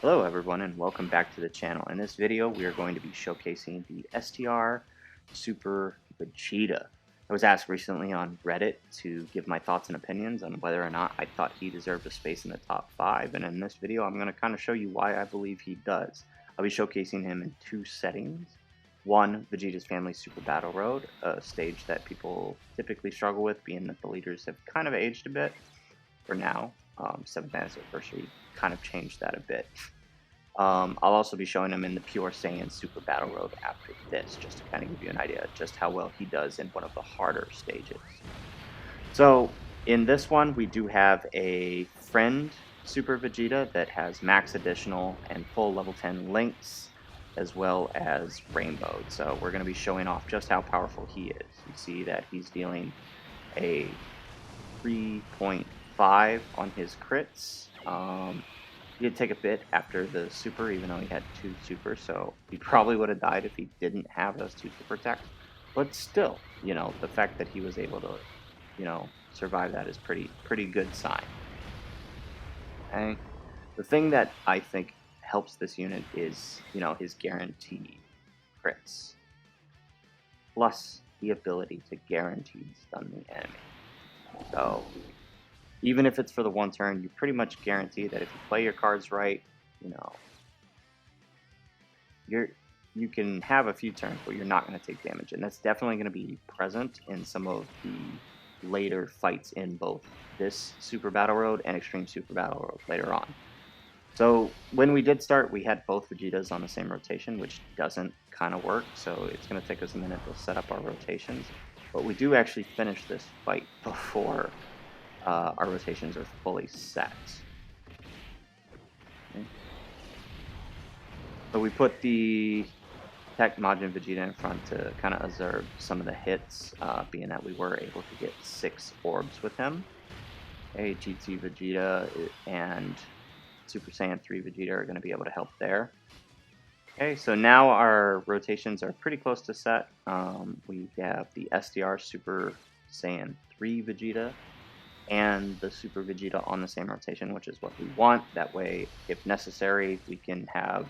Hello everyone and welcome back to the channel. In this video we are going to be showcasing the STR Super Vegeta. I was asked recently on Reddit to give my thoughts and opinions on whether or not I thought he deserved a space in the top 5, and in this video I'm going to kind of show you why I believe he does. I'll be showcasing him in two settings. One, Vegeta's Family Super Battle Road, a stage that people typically struggle with, being that the leaders have kind of aged a bit for now. 7th Anniversary kind of changed that a bit. I'll also be showing him in the Pure Saiyan Super Battle Road after this, just to kind of give you an idea of just how well he does in one of the harder stages. So, in this one, we do have a friend Super Vegeta that has max additional and full level 10 links, as well as Rainbow. So, we're going to be showing off just how powerful he is. You see that he's dealing a 3.5 on his crits. He did take a bit after the super, even though he had 2 supers, so he probably would have died if he didn't have those 2 super attacks. But still, the fact that he was able to, survive that is pretty good sign. Okay? The thing that I think helps this unit is, his guaranteed crits. Plus the ability to guarantee stun the enemy. So even if it's for the one turn, you pretty much guarantee that if you play your cards right, you can have a few turns where you're not going to take damage, and that's definitely going to be present in some of the later fights in both this Super Battle Road and Extreme Super Battle Road later on. So when we did start, we had both Vegetas on the same rotation, which doesn't kind of work, so it's going to take us a minute to set up our rotations. But we do actually finish this fight before our rotations are fully set. Okay. So we put the Tech Majin Vegeta in front to kind of observe some of the hits, being that we were able to get 6 orbs with him. Okay, GT Vegeta and Super Saiyan 3 Vegeta are going to be able to help there. Okay, so now our rotations are pretty close to set. We have the STR Super Saiyan 3 Vegeta and the Super Vegeta on the same rotation, which is what we want. That way, if necessary, we can have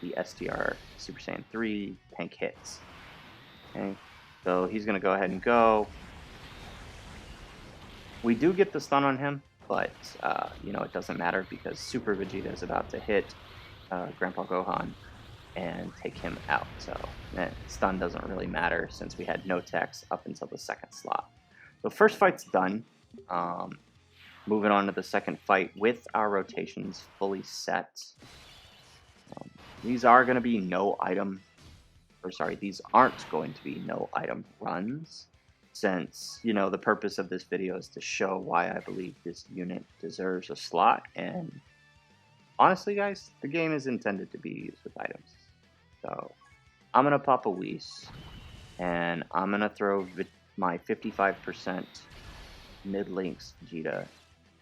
the STR Super Saiyan 3 tank hits. Okay, so he's going to go ahead and go. We do get the stun on him, but it doesn't matter because Super Vegeta is about to hit Grandpa Gohan and take him out. So stun doesn't really matter since we had no techs up until the second slot. So first fight's done. Moving on to the second fight with our rotations fully set. These are going to be these aren't going to be no item runs, since, the purpose of this video is to show why I believe this unit deserves a slot, and honestly guys, the game is intended to be used with items. So I'm going to pop a Whis, and I'm going to throw my 55% mid-links Vegeta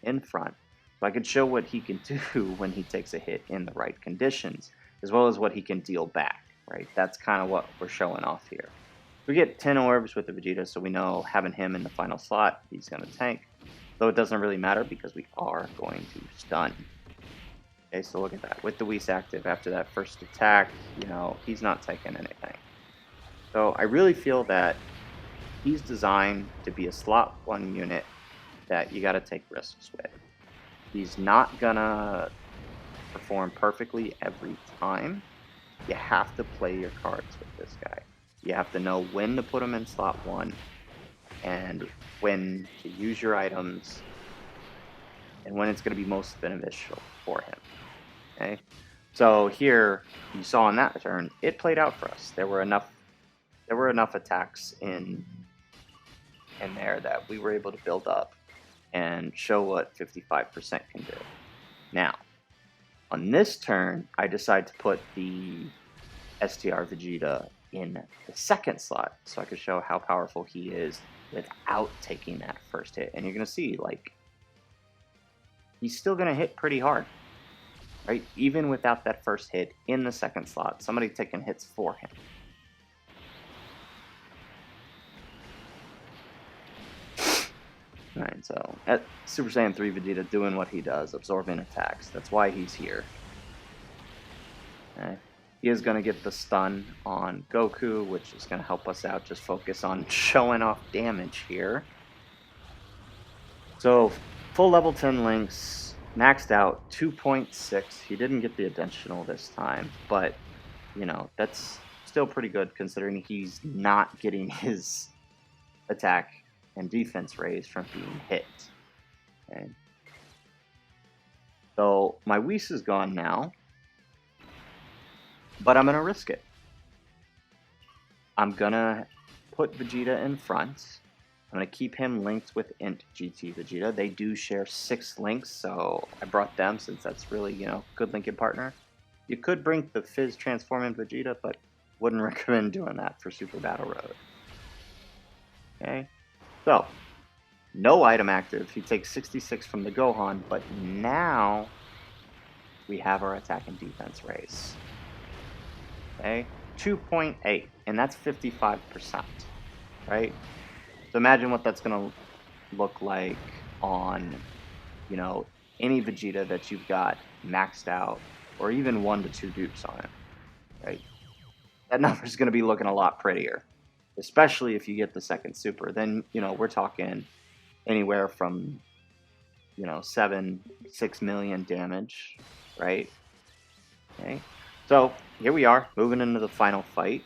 in front, so I could show what he can do when he takes a hit in the right conditions, as well as what he can deal back, right? That's kind of what we're showing off here. We get 10 orbs with the Vegeta, so we know having him in the final slot, he's going to tank, though it doesn't really matter because we are going to stun. Okay, so look at that. With the Whis active after that first attack, he's not taking anything. So I really feel that he's designed to be a slot 1 unit that you got to take risks with. He's not gonna perform perfectly every time. You have to play your cards with this guy. You have to know when to put him in slot 1 and when to use your items and when it's going to be most beneficial for him. Okay, so here you saw in that turn it played out for us. There were enough attacks in there that we were able to build up and show what 55% can do. Now, on this turn, I decide to put the STR Vegeta in the second slot so I could show how powerful he is without taking that first hit. And you're going to see, he's still going to hit pretty hard, right? Even without that first hit in the second slot, somebody taking hits for him. Alright, so Super Saiyan 3 Vegeta doing what he does, absorbing attacks. That's why he's here. Okay. He is going to get the stun on Goku, which is going to help us out. Just focus on showing off damage here. So, full level 10 links, maxed out, 2.6. He didn't get the additional this time, but, you know, that's still pretty good considering he's not getting his attack and defense raised from being hit. Okay. So, my Whis is gone now, but I'm going to risk it. I'm going to put Vegeta in front. I'm going to keep him linked with Int GT Vegeta. They do share 6 links, so I brought them since that's really, you know, good linking partner. You could bring the Fizz Transforming Vegeta, but wouldn't recommend doing that for Super Battle Road. Okay, so no item active. He takes 66 from the Gohan, but now we have our attack and defense raise. Okay, 2.8, and that's 55%, right? So imagine what that's going to look like on, you know, any Vegeta that you've got maxed out, or even 1 to 2 dupes on it, right? That number is going to be looking a lot prettier, especially if you get the second super. Then, you know, we're talking anywhere from, you know, 6 million damage, right? Okay, so here we are, moving into the final fight.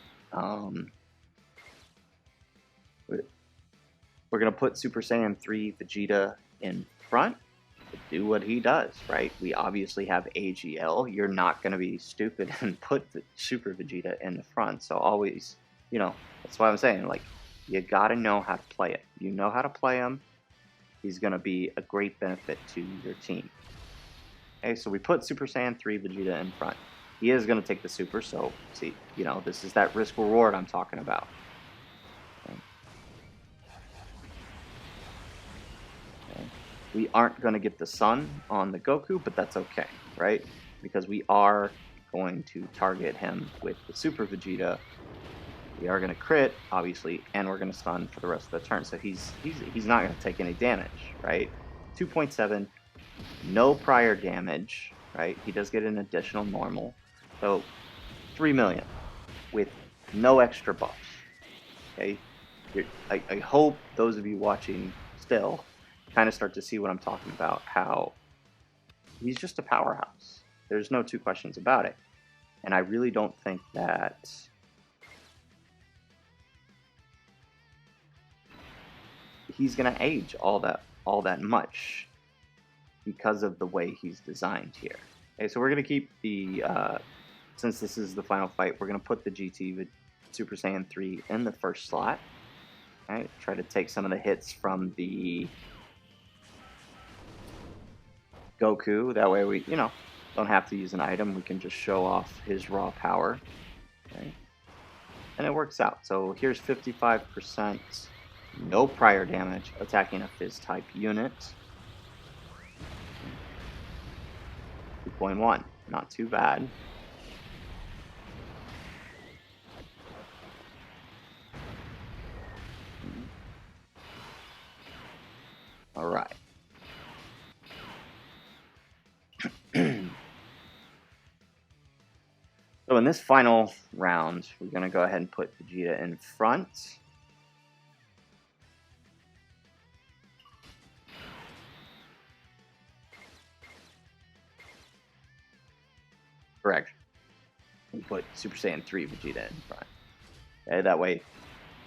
We're going to put Super Saiyan 3 Vegeta in front to do what he does, right? We obviously have AGL. You're not going to be stupid and put the Super Vegeta in the front. So always, you know, that's why I'm saying, like, you got to know how to play it. You know how to play him. He's going to be a great benefit to your team. Okay, so we put Super Saiyan 3 Vegeta in front. He is going to take the Super, so, see, you know, this is that risk-reward I'm talking about. We aren't going to get the Sun on the Goku, but that's okay, right? Because we are going to target him with the Super Vegeta. We are going to crit, obviously, and we're going to stun for the rest of the turn. So he's not going to take any damage, right? 2.7, no prior damage, right? He does get an additional normal. So 3 million with no extra buffs, okay? I hope those of you watching still kind of start to see what I'm talking about, how he's just a powerhouse. There's no two questions about it. And I really don't think that he's going to age all that much because of the way he's designed here. Okay, so we're going to keep the, since this is the final fight, we're going to put the GT Super Saiyan 3 in the first slot. Right, try to take some of the hits from the Goku. That way we, you know, don't have to use an item. We can just show off his raw power. Okay? And it works out. So here's 55%, no prior damage, attacking a Fizz-type unit. 2.1, not too bad. All right. So in this final round, we're going to go ahead and put Vegeta in front. Correct. We put Super Saiyan 3 Vegeta in front. Okay, that way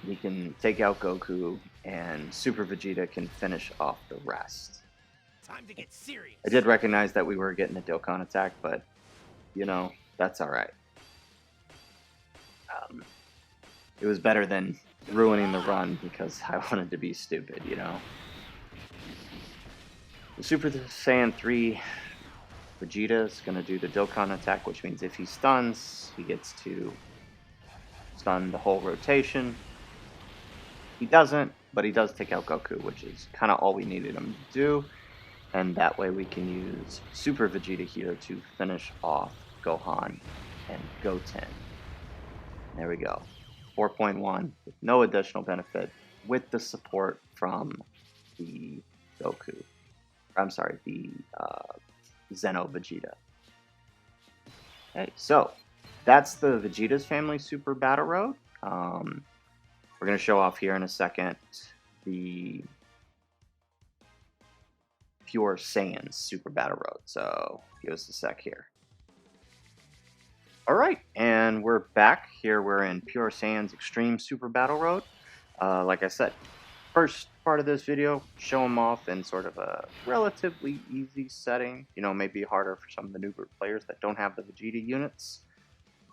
we can take out Goku and Super Vegeta can finish off the rest. Time to get serious. I did recognize that we were getting a Dokkan attack, but, you know, that's alright. It was better than ruining the run because I wanted to be stupid, you know. The Super Saiyan 3 Vegeta is going to do the Dokkan attack, which means if he stuns, he gets to stun the whole rotation. He doesn't, but he does take out Goku, which is kind of all we needed him to do. And that way we can use Super Vegeta here to finish off Gohan and Goten. There we go. 4.1 with no additional benefit with the support from the Goku. I'm sorry, the Zeno Vegeta. Okay, so that's the Vegeta's Family Super Battle Road. We're going to show off here in a second the Pure Saiyans Super Battle Road. So give us a sec here. Alright, and we're back. Here we're in Pure Saiyans Extreme Super Battle Road. Like I said, first part of this video, show them off in sort of a relatively easy setting. You know, maybe harder for some of the newer players that don't have the Vegeta units.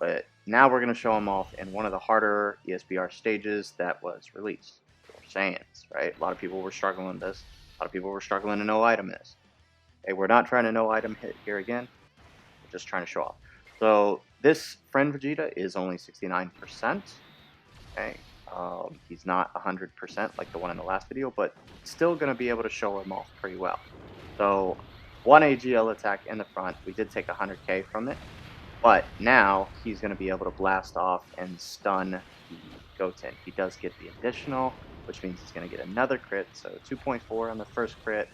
But now we're going to show them off in one of the harder ESBR stages that was released. Pure Saiyans, right? A lot of people were struggling with this. A lot of people were struggling to no item this. Okay, we're not trying to no item hit here again. We're just trying to show off. So this friend Vegeta is only 69%. Okay, he's not 100% like the one in the last video, but still going to be able to show him off pretty well. So one AGL attack in the front. We did take 100k from it, but now he's going to be able to blast off and stun the Goten. He does get the additional, which means he's going to get another crit. So 2.4 on the first crit.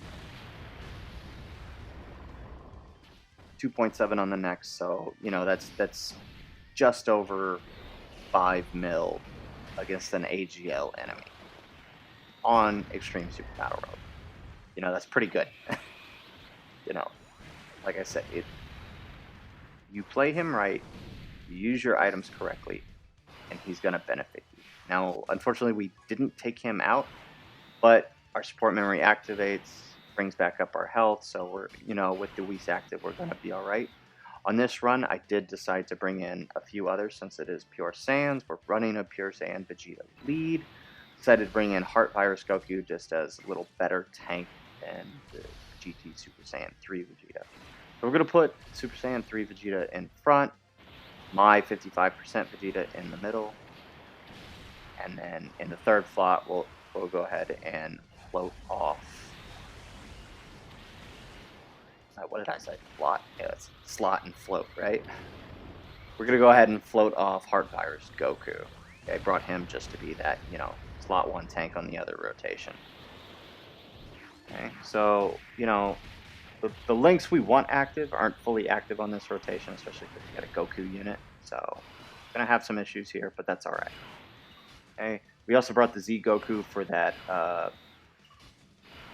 2.7 on the next, so you know that's just over 5 mil against an AGL enemy on Extreme Super Battle Road. You know, that's pretty good. You know, like I said, you play him right, you use your items correctly, and he's gonna benefit you. Now, unfortunately, we didn't take him out, but our support memory activates, brings back up our health, so we're, you know, with the Whis active, we're going to be alright. On this run, I did decide to bring in a few others since it is Pure Saiyans. We're running a Pure Saiyan Vegeta lead. Decided to bring in Heart Virus Goku just as a little better tank than the GT Super Saiyan 3 Vegeta. So we're going to put Super Saiyan 3 Vegeta in front, my 55% Vegeta in the middle, and then in the third slot, we'll go ahead and float off. What did I say? Slot? Yeah, it's slot and float, right? We're going to go ahead and float off Heart Virus Goku. Okay, I brought him just to be that, you know, slot 1 tank on the other rotation. Okay, so, you know, the links we want active aren't fully active on this rotation, especially if you got a Goku unit. So, going to have some issues here, but that's alright. Okay, we also brought the Z Goku for that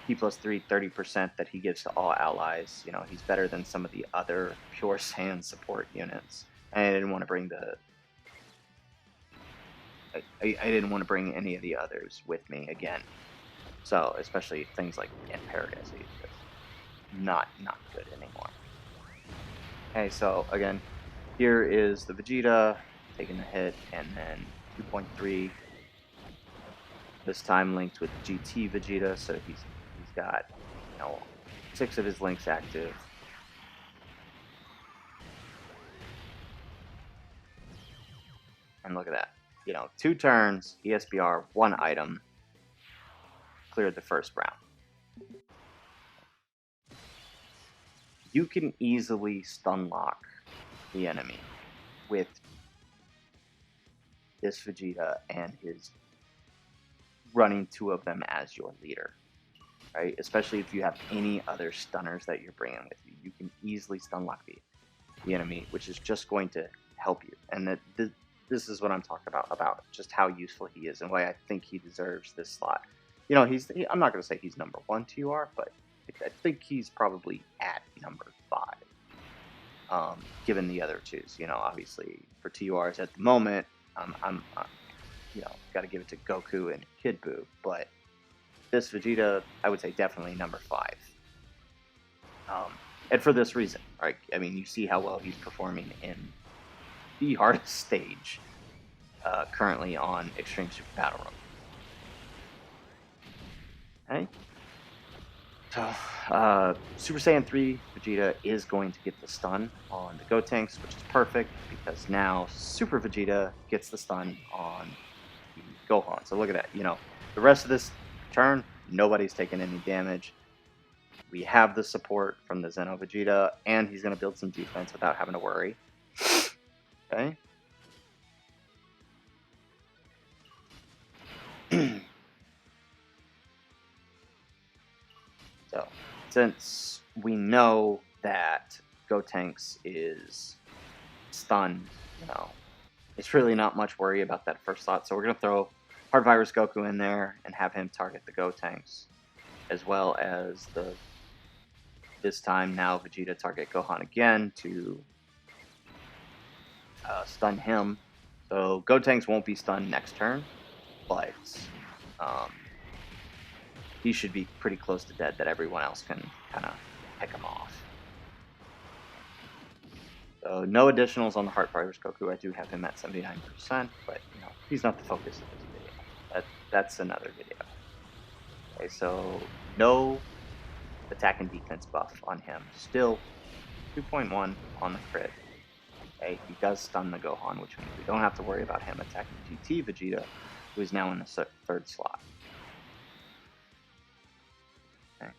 P+3 30% that he gives to all allies. You know, he's better than some of the other Pure Saiyan support units. And I didn't want to bring the... I didn't want to bring any of the others with me again. So, especially things like Imperagus, he's just not good anymore. Okay, so again, here is the Vegeta taking the hit, and then 2.3. This time linked with GT Vegeta, so he's got, you know, 6 of his links active. And look at that. You know, 2 turns, ESBR, 1 item. Cleared the first round. You can easily stun lock the enemy with this Vegeta and his running 2 of them as your leader. Right? Especially if you have any other stunners that you're bringing with you. You can easily stun lock the enemy, which is just going to help you. And this is what I'm talking about just how useful he is and why I think he deserves this slot. You know, I'm not going to say he's number 1 TUR, but I think he's probably at number 5, given the other 2s. You know, obviously for TURs at the moment, I'm you know, got to give it to Goku and Kid Buu, but this Vegeta, I would say definitely number 5. And for this reason, right? I mean, you see how well he's performing in the hardest stage currently on Extreme Super Battle Road. Okay? So, Super Saiyan 3 Vegeta is going to get the stun on the Gotenks, which is perfect, because now Super Vegeta gets the stun on the Gohan. So look at that, you know, the rest of this turn, nobody's taking any damage. We have the support from the Xeno Vegeta, and he's going to build some defense without having to worry. Okay? So, since we know that Gotenks is stunned you know, it's really not much worry about that first slot. So we're going to throw Hard Virus Goku in there and have him target the Gotenks, as well as this time now Vegeta target Gohan again to stun him. So Gotenks won't be stunned next turn, but he should be pretty close to dead that everyone else can kind of pick him off. So no additionals on the Heart Virus Goku. I do have him at 79%, but he's not the focus of this video. That's another video. Okay, so no attack and defense buff on him. Still 2.1 on the crit. Okay, he does stun the Gohan, which means we don't have to worry about him attacking GT Vegeta, who is now in the third slot. Okay.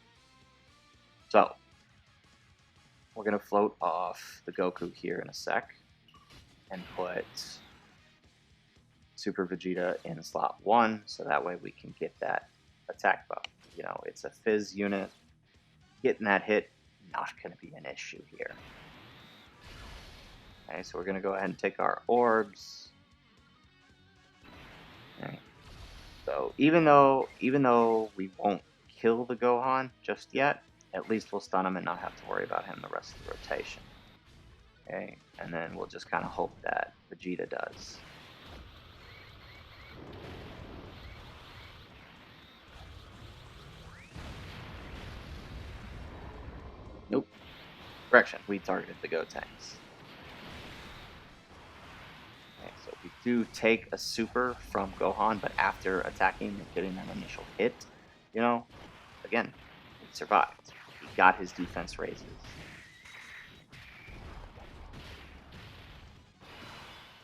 So we're going to float off the Goku here in a sec and put Super Vegeta in slot 1, so that way we can get that attack buff. It's a Fizz unit. Getting that hit, not going to be an issue here. Okay, so we're going to go ahead and take our orbs. Okay. So even though we won't kill the Gohan just yet, at least we'll stun him and not have to worry about him the rest of the rotation. Okay, and then we'll just kind of hope that Vegeta does. Nope. Correction, we targeted the Gotenks. Okay, so we do take a super from Gohan, but after attacking and getting that initial hit, again, he survived. He got his defense raises.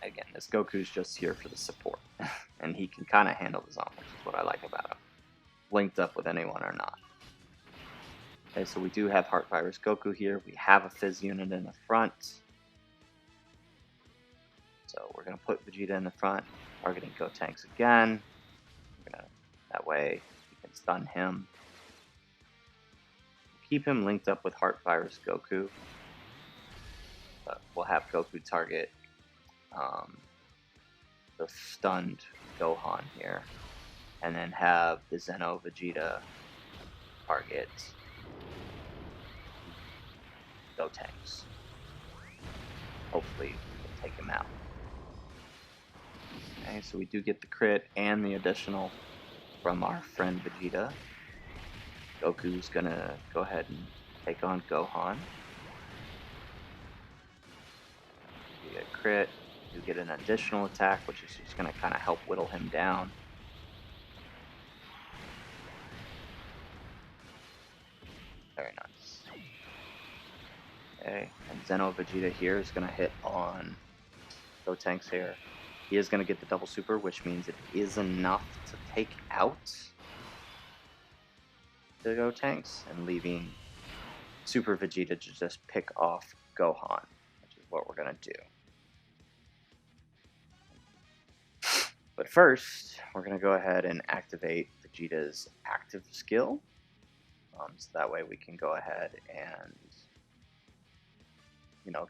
Again, this Goku's just here for the support, and he can kind of handle his own, which is what I like about him. Linked up with anyone or not. Okay, so we do have Heart Virus Goku here. We have a Fizz unit in the front. So we're going to put Vegeta in the front, targeting Gotenks again. That way we can stun him. Keep him linked up with Heart Virus Goku. But we'll have Goku target the stunned Gohan here. And then have the Zeno Vegeta target Gotenks. Hopefully we'll take him out. Okay, so we do get the crit and the additional from our friend Vegeta. Goku's gonna go ahead and take on Gohan. You get a crit, you get an additional attack, which is just gonna kind of help whittle him down. Very nice. Okay, and Zeno Vegeta here is gonna hit on Gotenks here. He is going to get the double super, which means it is enough to take out the Gotenks and leaving Super Vegeta to just pick off Gohan, which is what we're going to do. But first, we're going to go ahead and activate Vegeta's active skill. So that way we can go ahead and,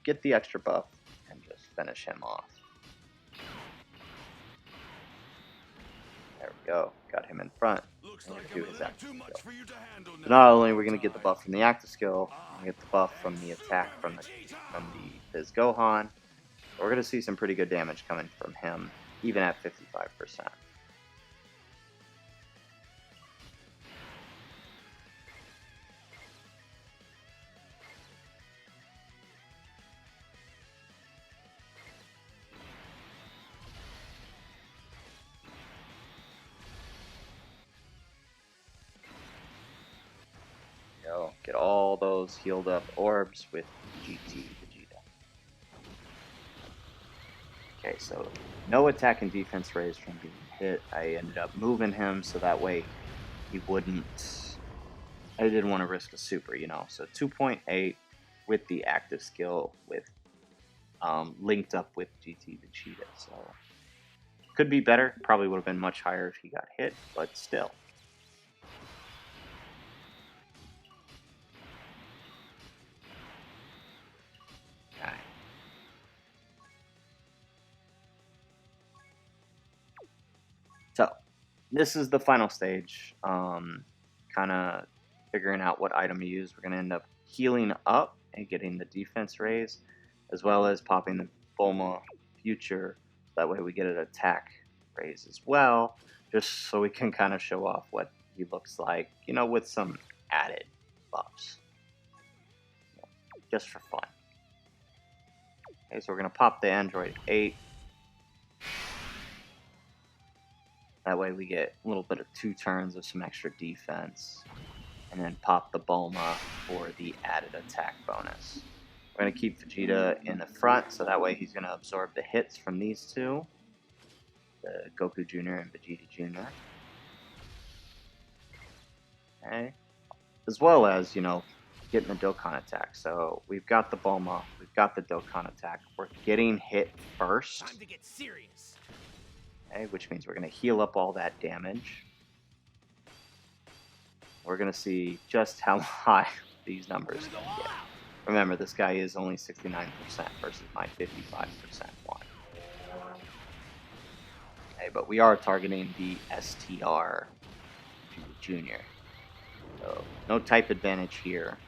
get the extra buff and just finish him off. There we go. Got him in front. Looks like do his active skill. So not only are we going to get the buff from the active skill, we get the buff from the attack from the Fizz Gohan. We're going to see some pretty good damage coming from him, even at 55%. Get all those healed up orbs with GT Vegeta. Okay, so no attack and defense raise from being hit. I ended up moving him so that way he wouldn't. I didn't want to risk a super, So 2.8 with the active skill with linked up with GT Vegeta. So could be better. Probably would have been much higher if he got hit, but still. So this is the final stage. Kind of figuring out what item to use. We're going to end up healing up and getting the defense raise, as well as popping the Bulma Future. That way we get an attack raise as well, just so we can kind of show off what he looks like, you know, with some added buffs, just for fun. Okay, so we're going to pop the Android 8. That way we get a little bit of 2 turns of some extra defense. And then pop the Bulma for the added attack bonus. We're going to keep Vegeta in the front, so that way he's going to absorb the hits from these two. The Goku Jr. and Vegeta Jr. Okay. As well as, you know, getting the Dokkan attack. So we've got the Bulma, we've got the Dokkan attack. We're getting hit first. Time to get serious. Okay, which means we're going to heal up all that damage. We're going to see just how high these numbers can get. Remember, this guy is only 69% versus my 55% one. Okay, but we are targeting the STR Junior. So, no type advantage here.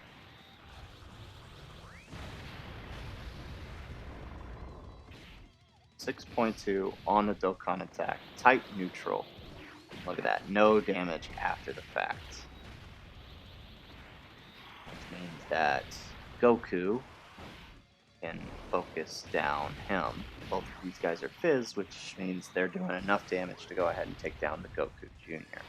.2 on the Dokkan attack. Type neutral. Look at that. No damage after the fact. Which means that Goku can focus down him. Both of these guys are Fizz, which means they're doing enough damage to go ahead and take down the Goku Jr.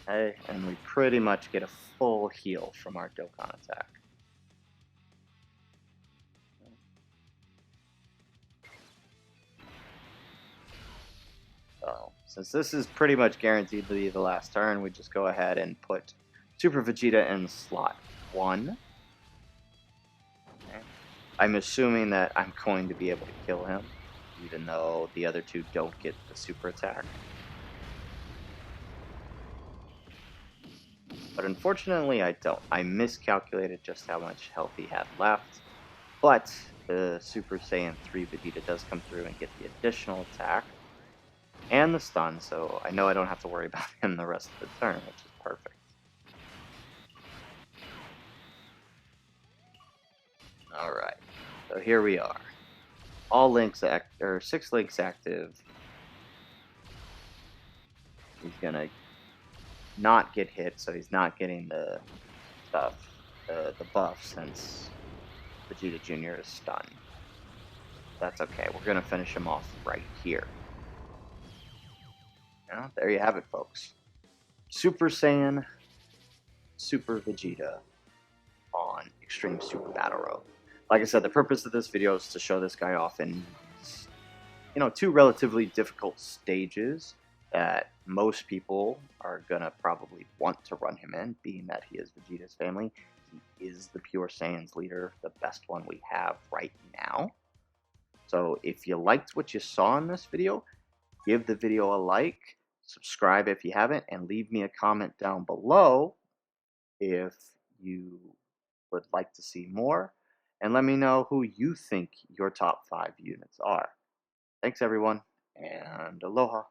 Okay, and we pretty much get a full heal from our Dokkan attack. So, since this is pretty much guaranteed to be the last turn, we just go ahead and put Super Vegeta in slot 1. Okay. I'm assuming that I'm going to be able to kill him, even though the other two don't get the super attack. But unfortunately, I don't. I miscalculated just how much health he had left. But the Super Saiyan 3 Vegeta does come through and get the additional attack and the stun, so I know I don't have to worry about him the rest of the turn, which is perfect. Alright, so here we are. All links or 6 links active. He's gonna not get hit, so he's not getting the stuff, the buff, since Vegeta Jr. is stunned. That's okay, we're gonna finish him off right here. Yeah, there you have it, folks. Super Saiyan, Super Vegeta on Extreme Super Battle Road. Like I said, the purpose of this video is to show this guy off in, you know, 2 relatively difficult stages that most people are gonna probably want to run him in, being that he is Vegeta's family. He is the Pure Saiyans leader, the best one we have right now. So if you liked what you saw in this video, give the video a like, subscribe if you haven't, and leave me a comment down below if you would like to see more. And let me know who you think your top 5 units are. Thanks, everyone, and aloha.